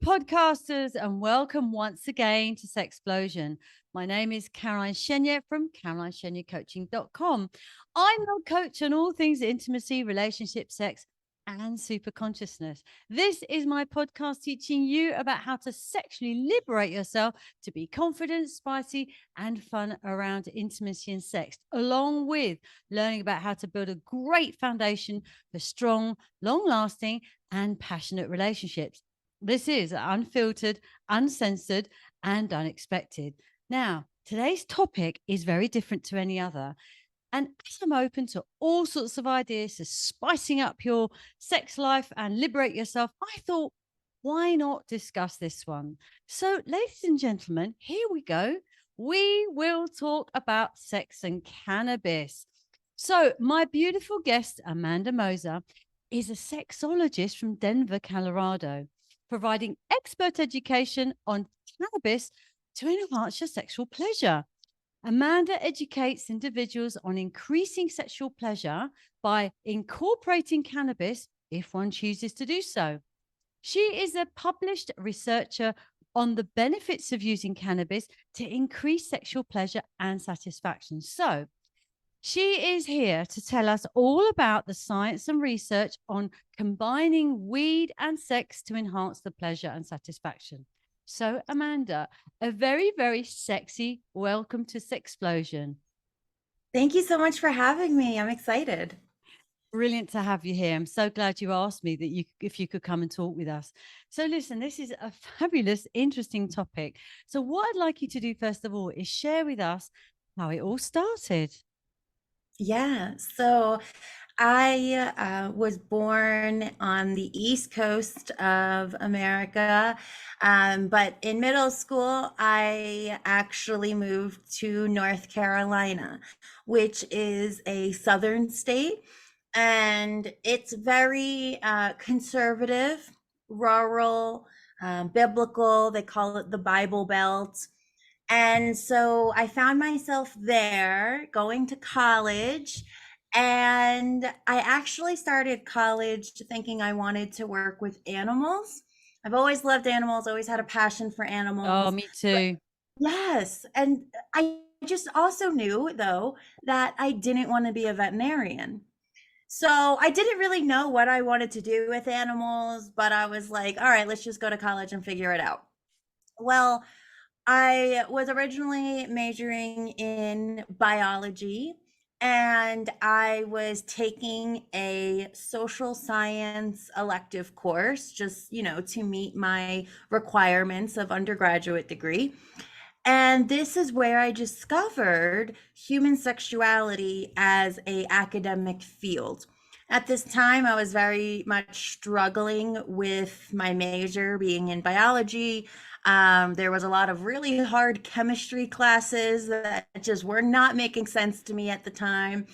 podcasters, and welcome once again to Sexplosion. My name is Caroline Chenier from CarolineChenierCoaching.com. I'm your coach on all things intimacy, relationship, sex, and super consciousness. This is my podcast teaching you about how to sexually liberate yourself to be confident, spicy, and fun around intimacy and sex, along with learning about how to build a great foundation for strong, long-lasting, and passionate relationships. This is unfiltered, uncensored, and unexpected. Now, today's topic is very different to any other. And as I'm open to all sorts of ideas to spicing up your sex life and liberate yourself, I thought, why not discuss this one? So, ladies and gentlemen, here we go. We will talk about sex and cannabis. So, my beautiful guest, Amanda Moser, is a sexologist from Denver, Colorado, providing expert education on cannabis to enhance your sexual pleasure. Amanda educates individuals on increasing sexual pleasure by incorporating cannabis if one chooses to do so. She is a published researcher on the benefits of using cannabis to increase sexual pleasure and satisfaction. So, she is here to tell us all about the science and research on combining weed and sex to enhance the pleasure and satisfaction. So, Amanda, a very, very sexy welcome to Sexplosion. Thank you so much for having me. I'm excited. Brilliant to have you here. I'm so glad you asked me that if you could come and talk with us. So listen, this is a fabulous, interesting topic. So what I'd like you to do first of all is share with us how it all started. Yeah, so I was born on the East Coast of America, but in middle school, I actually moved to North Carolina, which is a southern state, and it's very conservative, rural, biblical. They call it the Bible Belt. And so I found myself there going to college. And I actually started college thinking I wanted to work with animals. I've always loved animals, always had a passion for Oh, animals. me too. Yes. And I just also knew, though, that I didn't want to be a veterinarian. So I didn't really know what I wanted to do with animals, but I was like, all right, let's just go to college and figure it out. Well, I was originally majoring in biology, and I was taking a social science elective course just, to meet my requirements of undergraduate degree. And this is where I discovered human sexuality as a academic field. At this time, I was very much struggling with my major being in biology. There was a lot of really hard chemistry classes that just were not making sense to me at the time.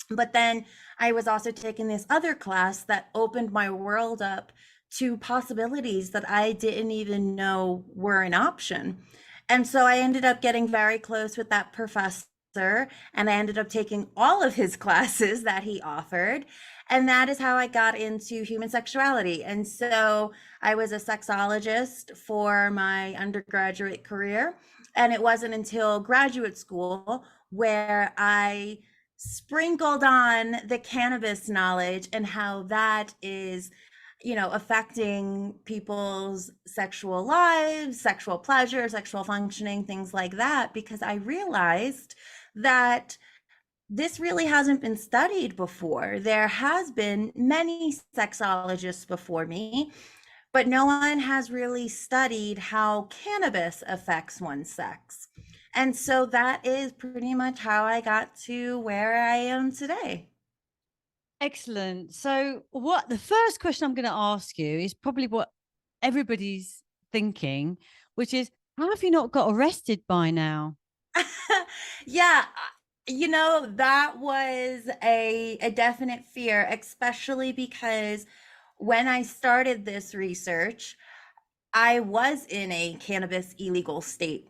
But then I was also taking this other class that opened my world up to possibilities that I didn't even know were an option. And so I ended up getting very close with that professor, and I ended up taking all of his classes that he offered. And that is how I got into human sexuality. And so I was a sexologist for my undergraduate career. And it wasn't until graduate school where I sprinkled on the cannabis knowledge and how that is affecting people's sexual lives, sexual pleasure, sexual functioning, things like that, because I realized that this really hasn't been studied before. There has been many sexologists before me, but no one has really studied how cannabis affects one's sex. And so that is pretty much how I got to where I am today. Excellent. So what the first question I'm going to ask you is probably what everybody's thinking, which is, how have you not got arrested by now? Yeah, that was a definite fear, especially because when I started this research, I was in a cannabis illegal state.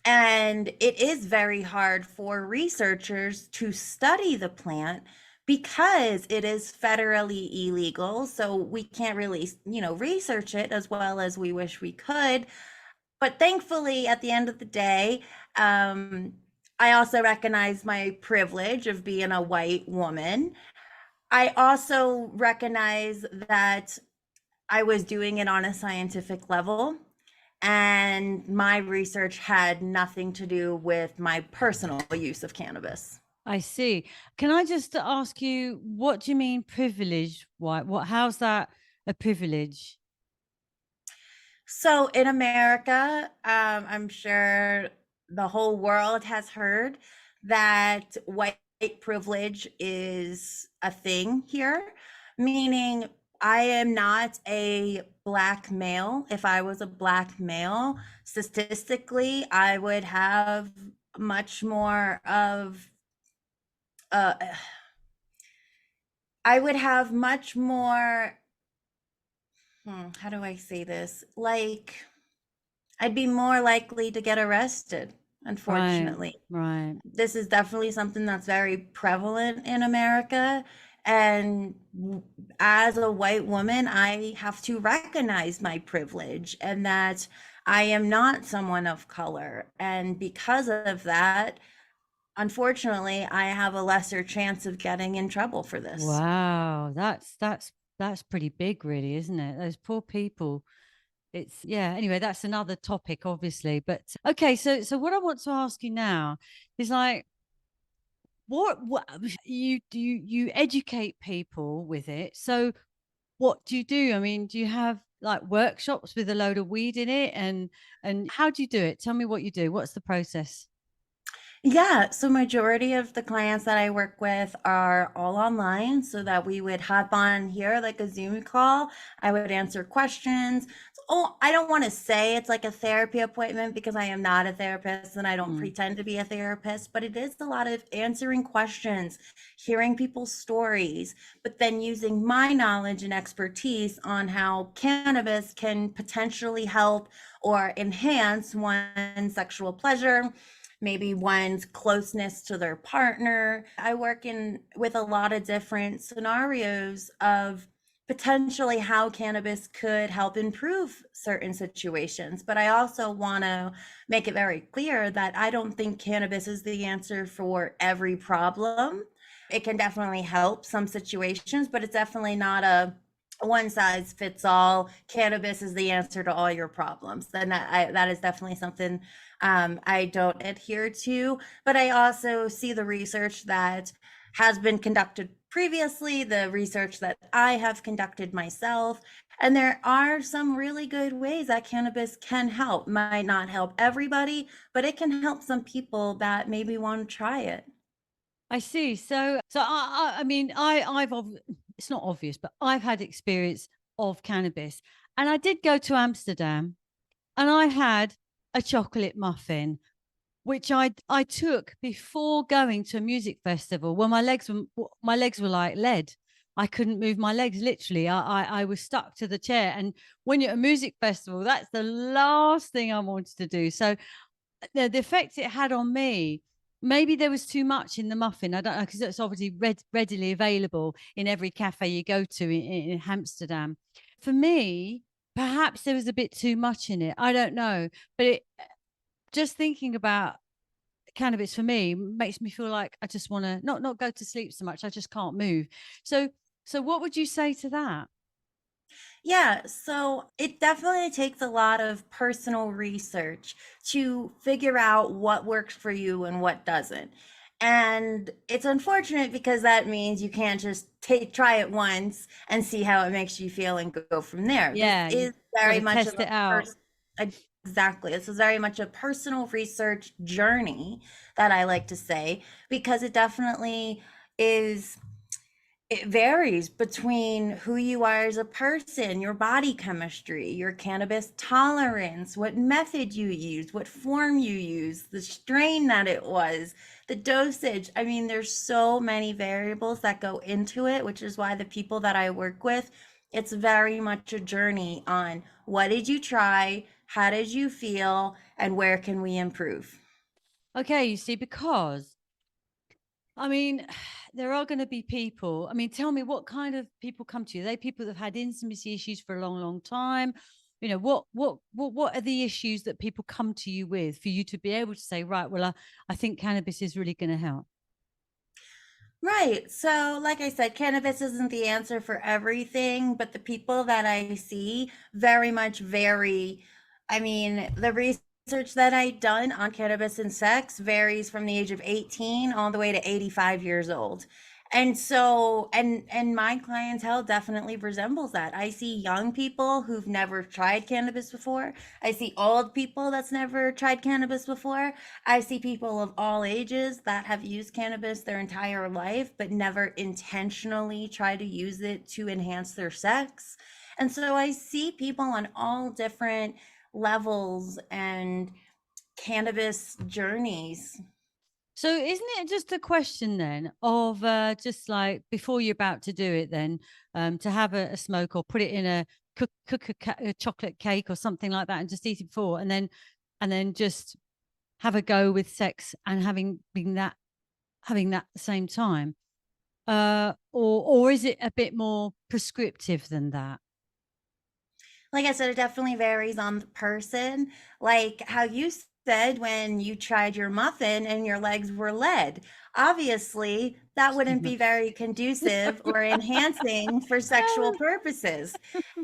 And it is very hard for researchers to study the plant because it is federally illegal, so we can't really, research it as well as we wish we could. But thankfully, at the end of the day, I also recognize my privilege of being a white woman. I also recognize that I was doing it on a scientific level, and my research had nothing to do with my personal use of cannabis. I see. Can I just ask you, what do you mean privilege? Why? How's that a privilege? So in America, I'm sure the whole world has heard that white privilege is a thing here, meaning I am not a black male. If I was a black male, statistically, I would have much more of, uh, I would have much more, how do I say this? Like, I'd be more likely to get arrested, Right, unfortunately. right. This is definitely something that's very prevalent in America. And as a white woman, I have to recognize my privilege and that I am not someone of color. And because of that, unfortunately, I have a lesser chance of getting in trouble for this. Wow, that's pretty big, really, isn't it? Those poor people. It's yeah. Anyway, that's another topic, obviously. But okay, so what I want to ask you now is like, what you educate people with it. So what do you do? I mean, do you have like workshops with a load of weed in it, and how do you do it? Tell me what you do. What's the process? Yeah, so majority of the clients that I work with are all online so that we would hop on here like a Zoom call. I would answer questions. Oh, I don't want to say it's like a therapy appointment because I am not a therapist and I don't Mm. pretend to be a therapist, but it is a lot of answering questions, hearing people's stories, but then using my knowledge and expertise on how cannabis can potentially help or enhance one's sexual pleasure, maybe one's closeness to their partner. I work in with a lot of different scenarios of potentially how cannabis could help improve certain situations. But I also want to make it very clear that I don't think cannabis is the answer for every problem. It can definitely help some situations, but it's definitely not a one size fits all. Cannabis is the answer to all your problems. And that is definitely something I don't adhere to. But I also see the research that has been conducted previously, the research that I have conducted myself. And there are some really good ways that cannabis can help. Might not help everybody, but it can help some people that maybe want to try it. I see. I mean, it's not obvious, but I've had experience of cannabis, and I did go to Amsterdam, and I had a chocolate muffin, which I took before going to a music festival when my legs were like lead. I couldn't move my legs. Literally, I was stuck to the chair. And when you're at a music festival, that's the last thing I wanted to do. So the effect it had on me, maybe there was too much in the muffin. I don't know, because it's obviously readily available in every cafe you go to in Amsterdam. For me, perhaps there was a bit too much in it. I don't know, but just thinking about cannabis for me makes me feel like I just want to not go to sleep so much. I just can't move. So what would you say to that? Yeah, so it definitely takes a lot of personal research to figure out what works for you and what doesn't. And it's unfortunate because that means you can't just try it once and see how it makes you feel and go from there. This Yeah, you is got very to much of test a it out. exactly. This is very much a personal research journey that I like to say because it definitely is, it varies between who you are as a person, your body chemistry, your cannabis tolerance, what method you use, what form you use, the strain that it was, the dosage. I mean, there's so many variables that go into it, which is why the people that I work with, it's very much a journey on what did you try, how did you feel, and where can we improve? Okay, you see, because I mean, there are going to be people. I mean, tell me, what kind of people come to you? Are they people that have had intimacy issues for a long, long time? You know, what are the issues that people come to you with for you to be able to say, right, well, I think cannabis is really going to help. Right. So, like I said, cannabis isn't the answer for everything, but the people that I see very much vary. I mean, the research that I've done on cannabis and sex varies from the age of 18 all the way to 85 years old. And so, and my clientele definitely resembles that. I see young people who've never tried cannabis before. I see old people that's never tried cannabis before. I see people of all ages that have used cannabis their entire life, but never intentionally try to use it to enhance their sex. And so I see people on all different levels and cannabis journeys. So isn't it just a question then of just like before you're about to do it, then to have a smoke or put it in a a chocolate cake or something like that and just eat it before, and then just have a go with sex and having that at the same time, or is it a bit more prescriptive than that? Like I said, it definitely varies on the person. Like how you said when you tried your muffin and your legs were lead. Obviously, that Excuse wouldn't me. be very conducive or enhancing for sexual purposes.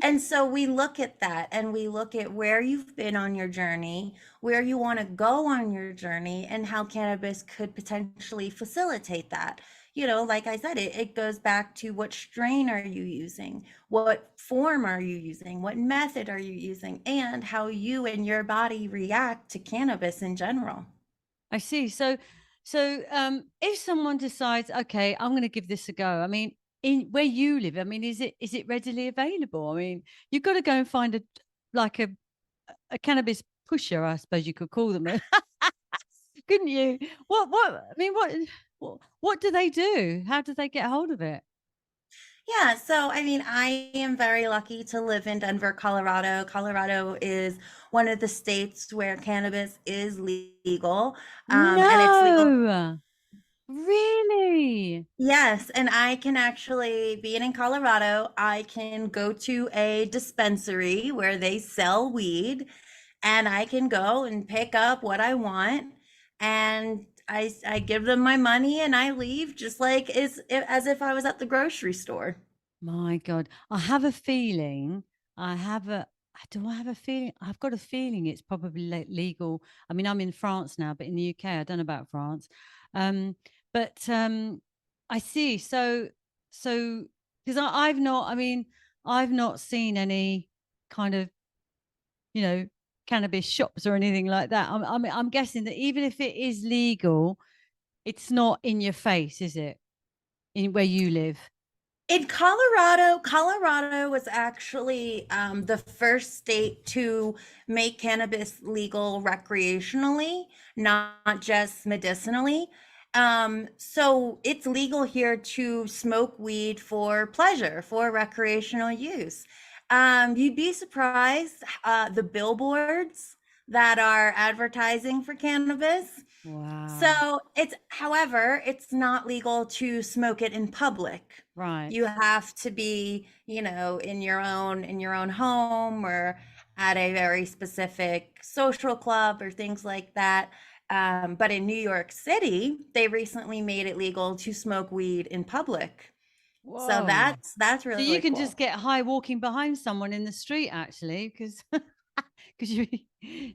And so we look at that and we look at where you've been on your journey, where you want to go on your journey, and how cannabis could potentially facilitate that. Like I said, it goes back to what strain are you using? What form are you using? What method are you using? And how you and your body react to cannabis in general. I see. If someone decides, okay, I'm going to give this a go. I mean, in where you live, I mean, is it readily available? I mean, you've got to go and find like a cannabis pusher, I suppose you could call them, couldn't you? I mean, what do they do? How do they get hold of it? Yeah, so I mean, I am very lucky to live in Denver, Colorado. Colorado is one of the states where cannabis is legal, and it's legal. No, really? Yes, and I can actually, being in Colorado, I can go to a dispensary where they sell weed, and I can go and pick up what I want, and I give them my money and I leave just like as if I was at the grocery store. My God, I have a feeling. I have a. Do I have a feeling? I've got a feeling it's probably legal. I mean, I'm in France now, but in the UK, I don't know about France. Um, but I see. So because I've not. I mean, I've not seen any kind of you know cannabis shops or anything like that. I'm guessing that even if it is legal, it's not in your face, is it? In where you live, In Colorado, Colorado was actually the first state to make cannabis legal recreationally, not just medicinally. So it's legal here to smoke weed for pleasure, for recreational use. You'd be surprised the billboards that are advertising for cannabis. wow. So however, it's not legal to smoke it in public. Right. You have to be, in your own home or at a very specific social club or things like that. But in New York City, they recently made it legal to smoke weed in public. So Whoa. that's So you really can cool. just get high walking behind someone in the street, actually, because you're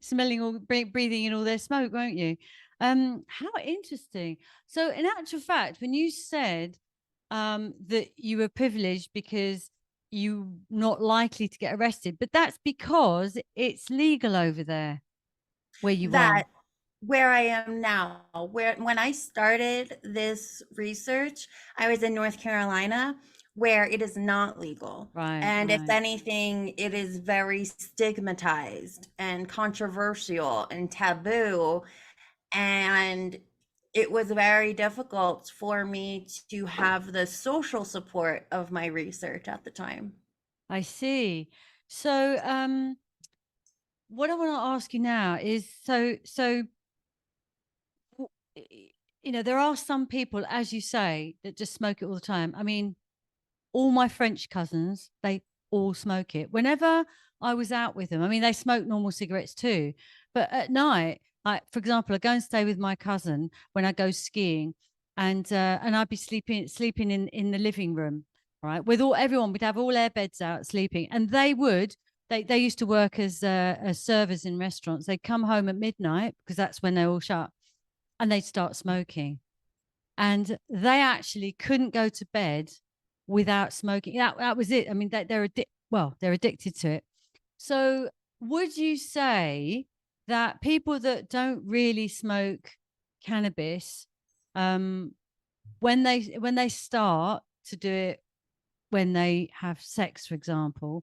smelling breathing in all their smoke, won't you? How interesting. So, in actual fact, when you said that you were privileged because you not likely to get arrested, but that's because it's legal over there where you are. That where I am now, where when I started this research, I was in North Carolina where it is not legal. Right, And if right. anything, it is very stigmatized and controversial and taboo. And it was very difficult for me to have the social support of my research at the time. I see. So, what I want to ask you now is there are some people, as you say, that just smoke it all the time. I mean, all my French cousins, they all smoke it. Whenever I was out with them, I mean, they smoke normal cigarettes too. But at night, for example, I go and stay with my cousin when I go skiing, and I'd be sleeping in the living room, right, with all everyone. We'd have all their beds out sleeping, and they used to work as servers in restaurants. They'd come home at midnight because that's when they're all shut, and they'd start smoking, and they actually couldn't go to bed without smoking. That was it. I mean, they're addicted to it. So, would you say that people that don't really smoke cannabis, um, when they start to do it when they have sex, for example,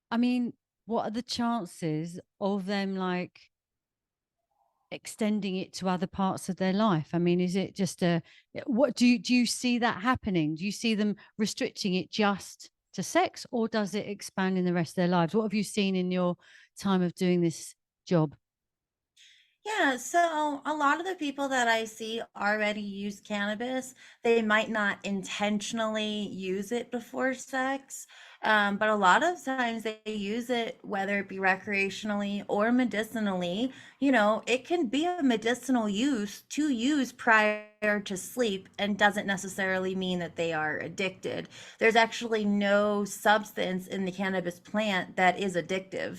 I mean, what are the chances of them like extending it to other parts of their life? I mean, is it just what do you see that happening? Do you see them restricting it just to sex, or does it expand in the rest of their lives? What have you seen in your time of doing this job? Yeah, so a lot of the people that I see already use cannabis, they might not intentionally use it before sex, but a lot of times they use it, whether it be recreationally or medicinally. It can be a medicinal use to use prior to sleep and doesn't necessarily mean that they are addicted. There's actually no substance in the cannabis plant that is addictive.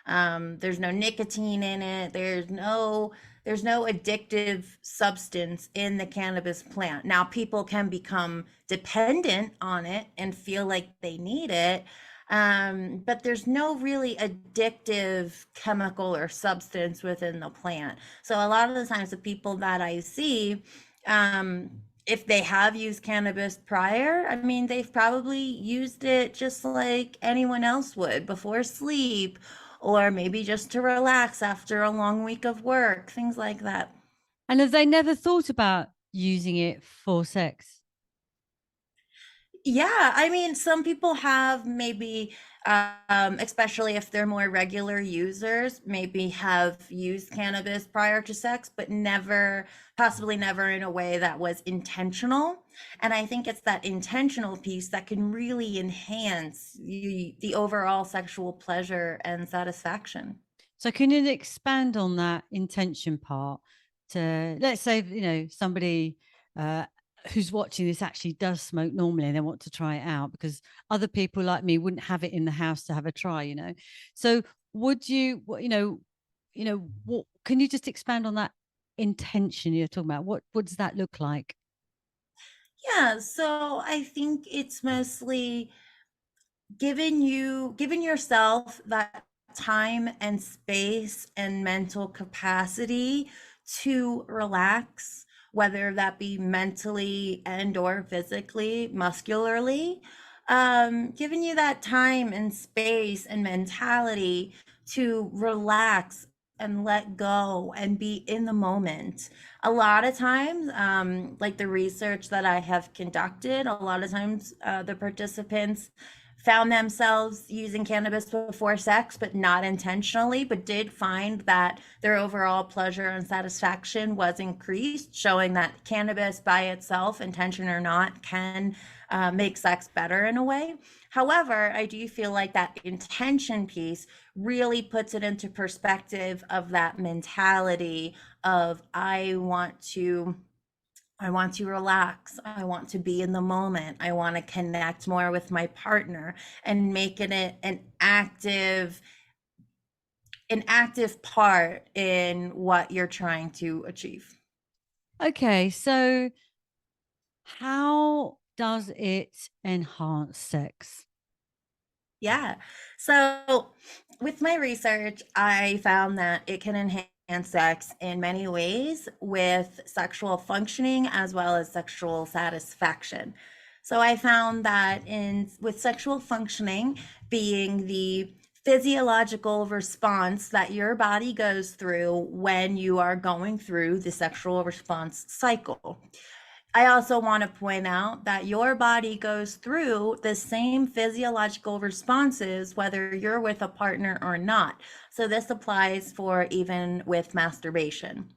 There's no nicotine in it. There's no addictive substance in the cannabis plant. Now, people can become dependent on it and feel like they need it, but there's no really addictive chemical or substance within the plant. So a lot of the times, the people that I see, if they have used cannabis prior, I mean, they've probably used it just like anyone else would before sleep, or maybe just to relax after a long week of work, things like that. And have they never thought about using it for sex? Yeah, I mean, some people have maybe, especially if they're more regular users, maybe have used cannabis prior to sex, but never, possibly never in a way that was intentional. And I think it's that intentional piece that can really enhance the overall sexual pleasure and satisfaction. So can you expand on that intention part? To let's say somebody uh, who's watching this actually does smoke normally and they want to try it out, because other people like me wouldn't have it in the house to have a try. So would you what can you just expand on that intention you're talking about? What does that look like? Yeah, so I think it's mostly giving yourself that time and space and mental capacity to relax, whether that be mentally and or physically, muscularly. Giving you that time and space and mentality to relax and let go and be in the moment. A lot of times, like the research that I have conducted, a lot of times the participants found themselves using cannabis before sex, but not intentionally, but did find that their overall pleasure and satisfaction was increased, showing that cannabis by itself, intention or not, can make sex better in a way. However, I do feel like that intention piece really puts it into perspective of that mentality of I want to relax. I want to be in the moment. I want to connect more with my partner and making it an active part in what you're trying to achieve. Okay, so how does it enhance sex? Yeah. So with my research, I found that it can enhance sex in many ways with sexual functioning as well as sexual satisfaction. So I found that in with sexual functioning being the physiological response that your body goes through when you are going through the sexual response cycle. I also want to point out that your body goes through the same physiological responses whether you're with a partner or not. So this applies for even with masturbation.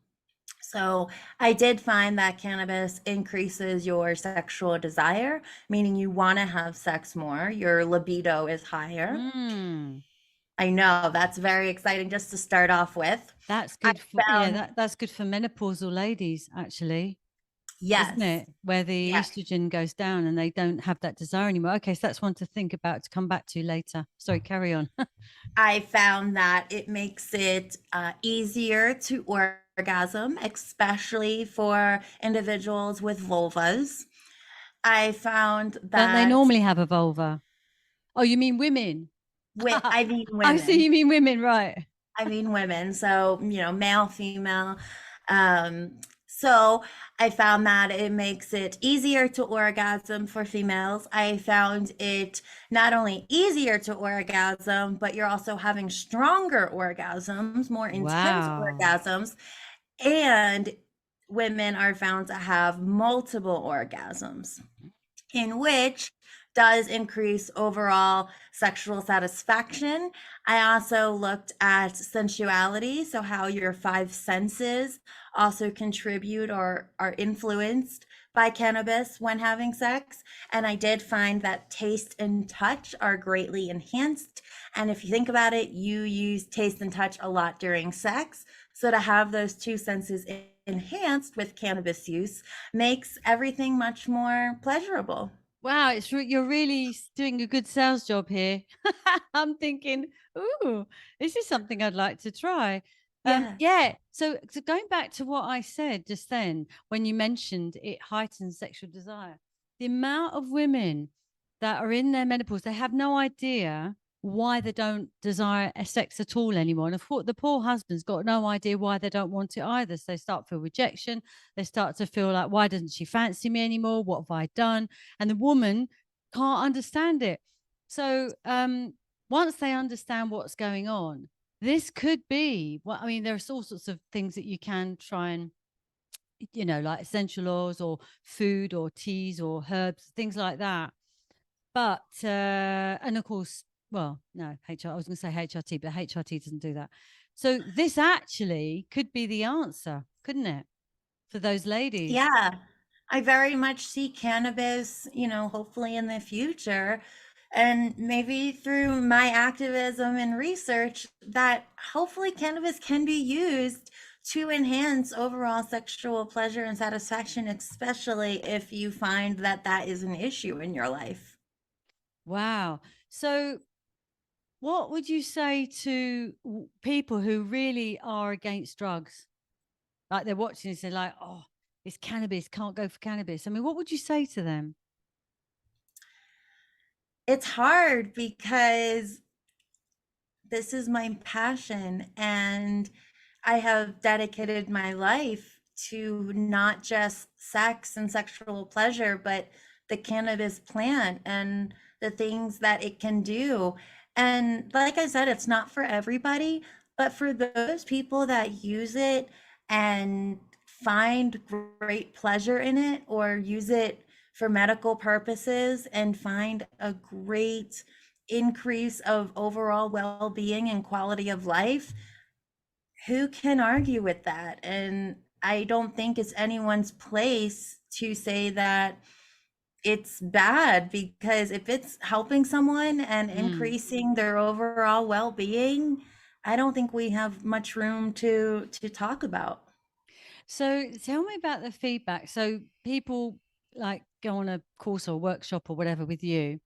So I did find that cannabis increases your sexual desire, meaning you want to have sex more. Your libido is higher. Mm, I know that's very exciting just to start off with. that's I good for, yeah, found, that's good for menopausal ladies, actually, isn't yes, it? Where the yes, estrogen goes down and they don't have that desire anymore. Okay, so that's one to think about to come back to later. Sorry, carry on. I found that it makes it easier to orgasm, especially for individuals with vulvas. I found Don't they that normally have a vulva? Oh, you mean women? I mean I see women. you mean women, right? I mean women. So, male, female. Um, so I found that it makes it easier to orgasm for females. I found it not only easier to orgasm, but you're also having stronger orgasms, more intense Wow. orgasms. And women are found to have multiple orgasms, in which does increase overall sexual satisfaction. I also looked at sensuality, so how your five senses also contribute or are influenced by cannabis when having sex. And I did find that taste and touch are greatly enhanced. And if you think about it, you use taste and touch a lot during sex. So to have those two senses enhanced with cannabis use makes everything much more pleasurable. Wow, you're really doing a good sales job here. I'm thinking, ooh, this is something I'd like to try. Yeah. Yeah. So going back to what I said just then, when you mentioned it heightens sexual desire, the amount of women that are in their menopause, they have no idea why they don't desire a sex at all anymore. And of course, the poor husband's got no idea why they don't want it either. So they start to feel rejection. They start to feel like, why doesn't she fancy me anymore? What have I done? And the woman can't understand it. So once they understand what's going on, this could be well, I mean, there's all sorts of things that you can try and, like essential oils or food or teas or herbs, things like that. But and of course, well, no, HR, I was going to say HRT, but HRT doesn't do that. So this actually could be the answer, couldn't it, for those ladies? Yeah. I very much see cannabis, hopefully in the future, and maybe through my activism and research, that hopefully cannabis can be used to enhance overall sexual pleasure and satisfaction, especially if you find that that is an issue in your life. Wow. So what would you say to people who really are against drugs? Like they're watching this, they're like, oh, it's cannabis, can't go for cannabis. I mean, what would you say to them? It's hard because this is my passion, and I have dedicated my life to not just sex and sexual pleasure, but the cannabis plant and the things that it can do. And like I said, it's not for everybody, but for those people that use it and find great pleasure in it, or use it for medical purposes and find a great increase of overall well-being and quality of life, who can argue with that? And I don't think it's anyone's place to say that it's bad, because if it's helping someone and Mm. increasing their overall well-being, I don't think we have much room to talk about. So tell me about the feedback. So people like go on a course or workshop or whatever with you,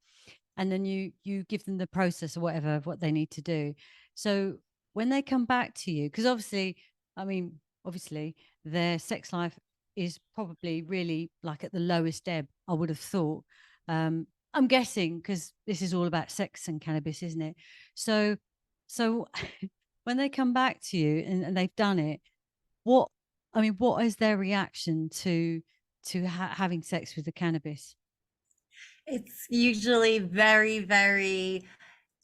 and then you give them the process or whatever of what they need to do. So when they come back to you, because obviously, I mean, obviously their sex life is probably really like at the lowest ebb, I would have thought. I'm guessing because this is all about sex and cannabis, isn't it? So when they come back to you and they've done it, what I mean, what is their reaction to having sex with the cannabis? It's usually very, very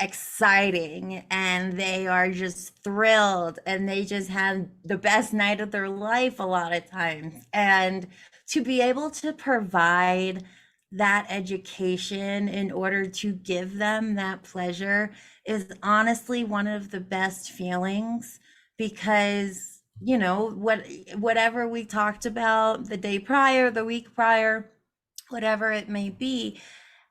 exciting, and they are just thrilled, and they just had the best night of their life a lot of times. And to be able to provide that education in order to give them that pleasure is honestly one of the best feelings, because whatever we talked about the day prior, the week prior, whatever it may be.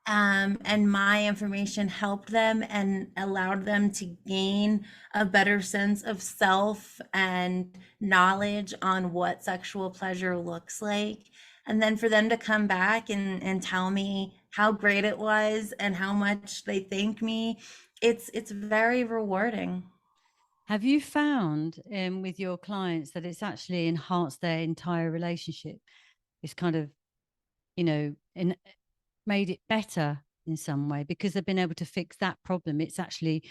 And my information helped them and allowed them to gain a better sense of self and knowledge on what sexual pleasure looks like. And then for them to come back and tell me how great it was and how much they thank me, it's very rewarding. Have you found with your clients that it's actually enhanced their entire relationship? It's kind of, made it better in some way because they've been able to fix that problem. It's actually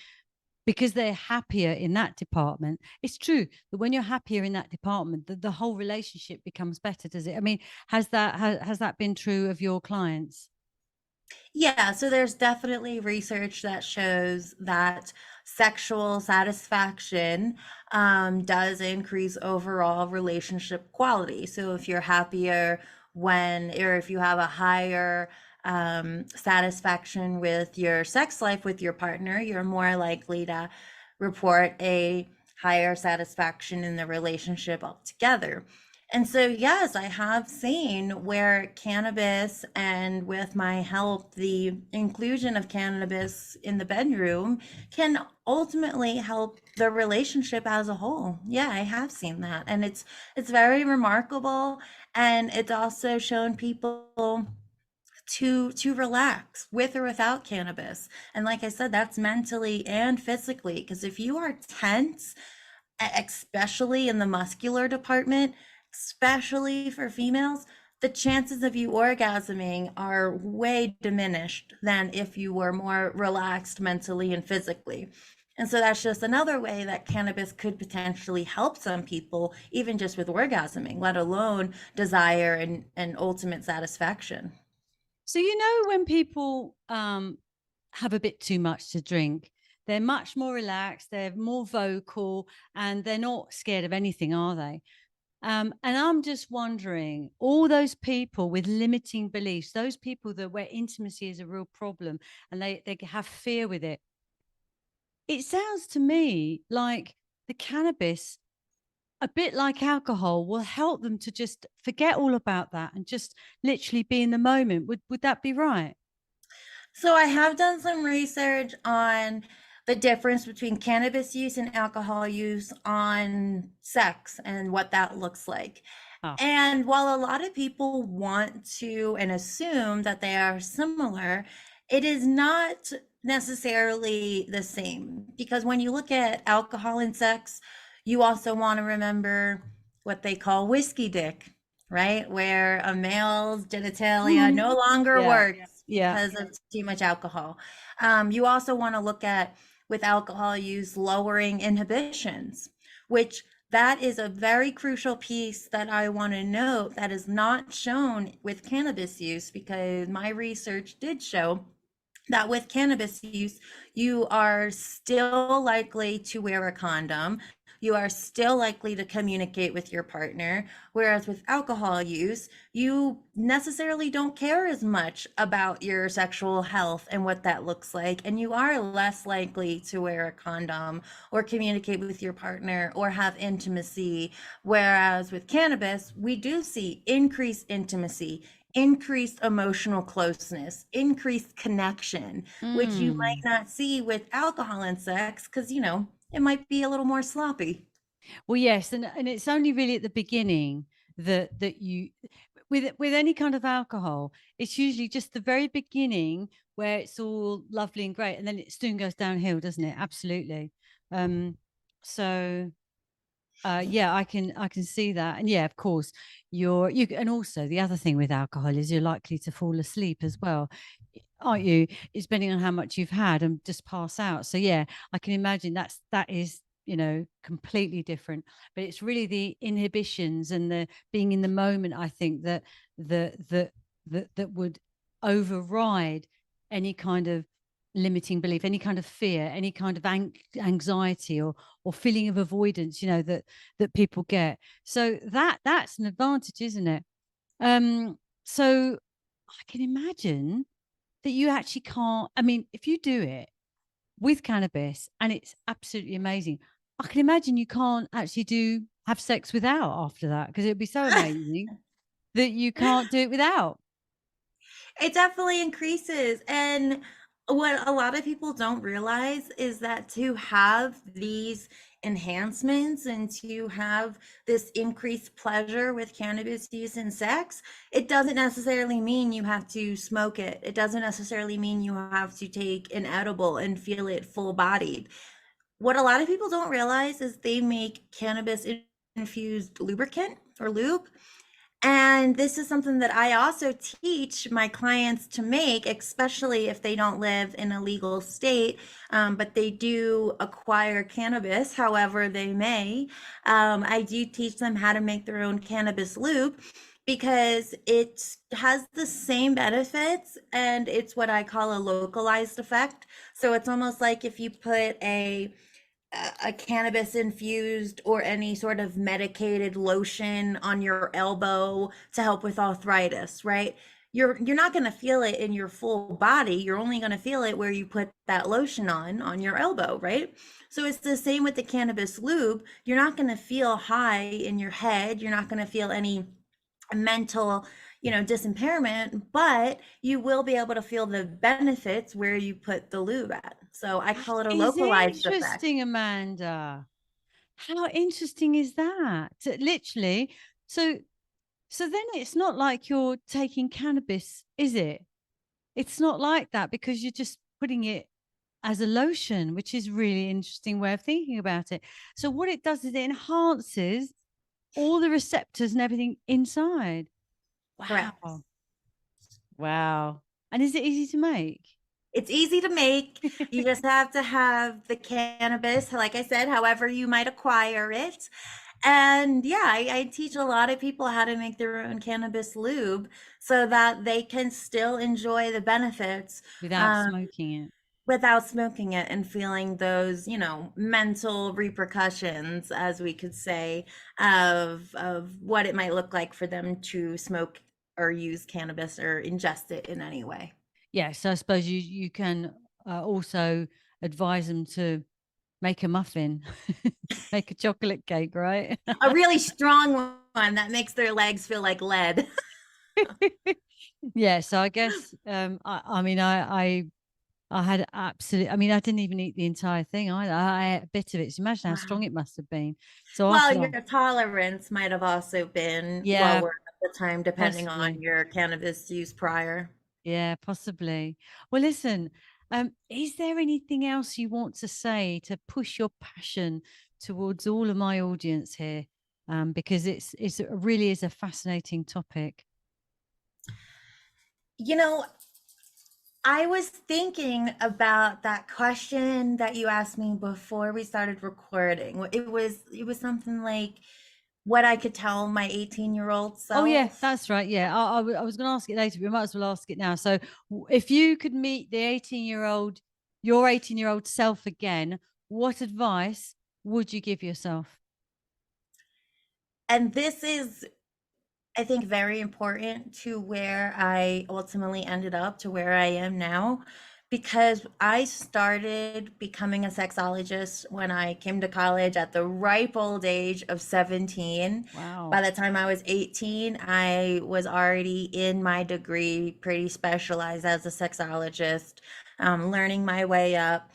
because they're happier in that department. It's true that when you're happier in that department, the whole relationship becomes better, does it? I mean, has that been true of your clients? Yeah, so there's definitely research that shows that sexual satisfaction does increase overall relationship quality. So if you're happier or if you have a higher satisfaction with your sex life with your partner, you're more likely to report a higher satisfaction in the relationship altogether. And so, yes, I have seen where cannabis, and with my help, the inclusion of cannabis in the bedroom can ultimately help the relationship as a whole. Yeah, I have seen that. And it's very remarkable. And it's also shown people to relax with or without cannabis. And like I said, that's mentally and physically, because if you are tense, especially in the muscular department, especially for females, the chances of you orgasming are way diminished than if you were more relaxed mentally and physically. And so that's just another way that cannabis could potentially help some people, even just with orgasming, let alone desire and ultimate satisfaction. So, when people have a bit too much to drink, they're much more relaxed, they're more vocal, and they're not scared of anything, are they? And I'm just wondering, all those people with limiting beliefs, those people that where intimacy is a real problem and they have fear with it, it sounds to me like the cannabis, a bit like alcohol, will help them to just forget all about that and just literally be in the moment. Would that be right? So I have done some research on the difference between cannabis use and alcohol use on sex and what that looks like. Ah, And while a lot of people want to and assume that they are similar, it is not necessarily the same. Because when you look at alcohol and sex, you also want to remember what they call whiskey dick, right? Where a male's genitalia no longer yeah, works yeah. because of too much alcohol. You also want to look at, with alcohol use, lowering inhibitions, which that is a very crucial piece that I want to note that is not shown with cannabis use, because my research did show that with cannabis use, you are still likely to wear a condom. You are still likely to communicate with your partner. Whereas with alcohol use, you necessarily don't care as much about your sexual health and what that looks like. And you are less likely to wear a condom or communicate with your partner or have intimacy. Whereas with cannabis, we do see increased intimacy, increased emotional closeness, increased connection, which you might Mm. not see with alcohol and sex because, it might be a little more sloppy. Well, yes, and it's only really at the beginning that you with any kind of alcohol, it's usually just the very beginning where it's all lovely and great, and then it soon goes downhill, doesn't it? Absolutely. Um, so yeah, I can see that, and yeah, of course, and also the other thing with alcohol is you're likely to fall asleep as well, aren't you? It's depending on how much you've had and just pass out. So yeah, I can imagine that is completely different. But it's really the inhibitions and the being in the moment. I think that would override any kind of limiting belief, any kind of fear, any kind of anxiety or feeling of avoidance, that people get. So that's an advantage, isn't it? So I can imagine that you actually can't. I mean, if you do it with cannabis and it's absolutely amazing, I can imagine you can't actually do have sex without after that because it'd be so amazing that you can't do it without. It definitely increases. And what a lot of people don't realize is that to have these enhancements and to have this increased pleasure with cannabis use in sex, it doesn't necessarily mean you have to smoke it. It doesn't necessarily mean you have to take an edible and feel it full bodied. What a lot of people don't realize is they make cannabis infused lubricant or lube, and this is something that I also teach my clients to make, especially if they don't live in a legal state, but they do acquire cannabis, however they may. I do teach them how to make their own cannabis lube because it has the same benefits and it's what I call a localized effect. So it's almost like if you put a cannabis infused or any sort of medicated lotion on your elbow to help with arthritis, right? You're not going to feel it in your full body. You're only going to feel it where you put that lotion on your elbow, right? So it's the same with the cannabis lube. You're not going to feel high in your head. You're not going to feel any mental, disimpairment, but you will be able to feel the benefits where you put the lube at. So I That call it a is localized effect. interesting, Amanda. How interesting is that? Literally. So so then it's not like you're taking cannabis, is it? It's not like that because you're just putting it as a lotion, which is really interesting way of thinking about it. So what it does is it enhances all the receptors and everything inside. Correct. Wow. Wow. And is it easy to make? It's easy to make. You just have to have the cannabis, like I said, however you might acquire it. And yeah, I teach a lot of people how to make their own cannabis lube so that they can still enjoy the benefits Without um, smoking it. without smoking it and feeling those, mental repercussions, as we could say, of what it might look like for them to smoke or use cannabis or ingest it in any way. Yes, I suppose you can also advise them to make a muffin, make a chocolate cake, right? A really strong one that makes their legs feel like lead. Yeah, so I guess I mean I had absolutely I mean I didn't even eat the entire thing either. I ate a bit of it. So imagine how strong Wow. it must have been. So Well, after your tolerance might have also been yeah, lower at the time, depending on possibly. your cannabis use prior. Yeah, possibly. Well, listen, is there anything else you want to say to push your passion towards all of my audience here? Because it really is a fascinating topic. You know, I was thinking about that question that you asked me before we started recording. It was something like what I could tell my 18-year-old Oh yeah, self. that's right. Yeah, I was going to ask it later, but we might as well ask it now. So, if you could meet the 18-year-old, your 18-year-old self again, what advice would you give yourself? And this is, I think, very important to where I ultimately ended up to where I am now, because I started becoming a sexologist when I came to college at the ripe old age of 17. By Wow. the time I was 18, I was already in my degree, pretty specialized as a sexologist, learning my way up.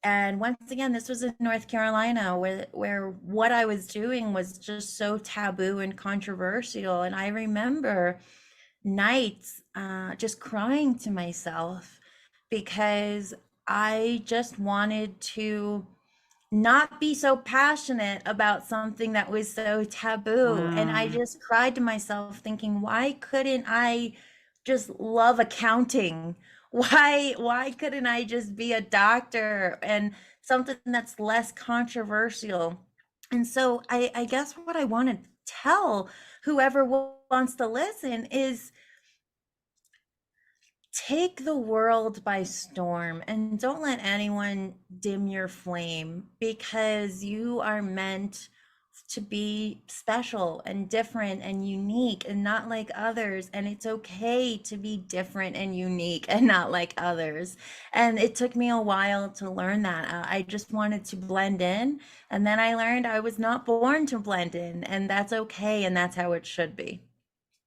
And once again, this was in North Carolina where what I was doing was just so taboo and controversial. And I remember nights just crying to myself because I just wanted to not be so passionate about something that was so taboo. And I Wow. just cried to myself thinking, why couldn't I just love accounting? Why couldn't I just be a doctor and something that's less controversial? And so I guess what I want to tell whoever wants to listen is take the world by storm and don't let anyone dim your flame, because you are meant to be special and different and unique and not like others. And it's okay to be different and unique and not like others. And it took me a while to learn that. I just wanted to blend in. And then I learned I was not born to blend in, and that's okay. And that's how it should be.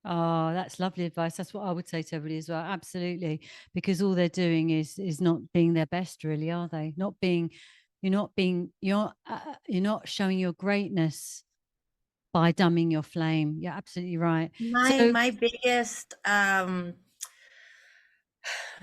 Oh, that's lovely advice. That's what I would say to everybody as well. Absolutely. Because all they're doing is not being their best, really, are they? Not being, you're not showing your greatness by dumbing your flame. You're absolutely right. My So, my biggest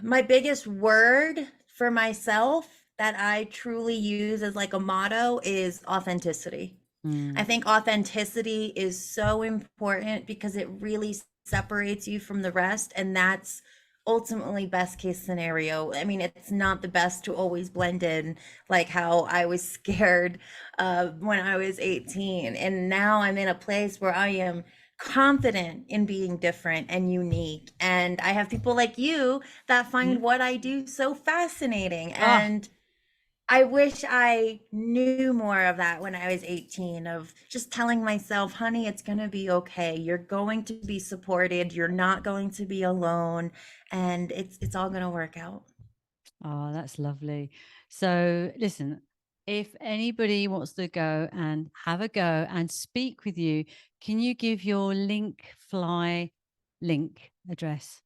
my biggest word for myself that I truly use as like a motto is authenticity. I mm, think authenticity is so important because it really separates you from the rest. And that's ultimately best case scenario. I mean, it's not the best to always blend in, like how I was scared when I was 18. And now I'm in a place where I am confident in being different and unique. And I have people like you that find mm, what I do so fascinating. ah, And I wish I knew more of that when I was 18, of just telling myself, honey, it's going to be okay. You're going to be supported. You're not going to be alone, and it's all going to work out. oh, that's lovely. So, listen, if anybody wants to go and have a go and speak with you, can you give your link fly link address?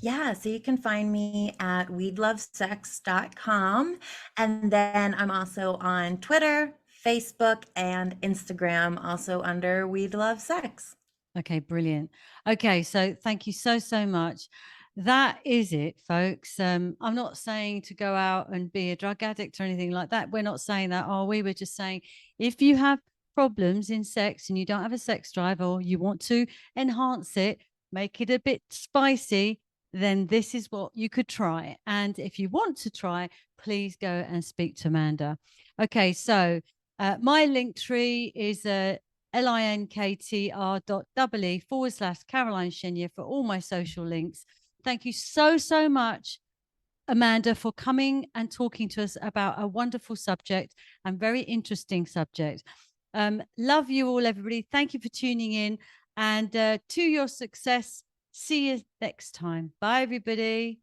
Yeah, so you can find me at weedlovesex.com. And then I'm also on Twitter, Facebook, and Instagram, also under Weed Love Sex. Okay, brilliant. Okay, so thank you so, so much. That is it, folks. I'm not saying to go out and be a drug addict or anything like that. We're not saying that, are we? We're just saying if you have problems in sex and you don't have a sex drive or you want to enhance it, make it a bit spicy, then this is what you could try. And if you want to try, please go and speak to Amanda. Okay, so my link tree is linktr.ee/Caroline Chenier for all my social links. Thank you so, so much, Amanda, for coming and talking to us about a wonderful subject and very interesting subject. Love you all, everybody. Thank you for tuning in, and to your success. See you next time. Bye, everybody.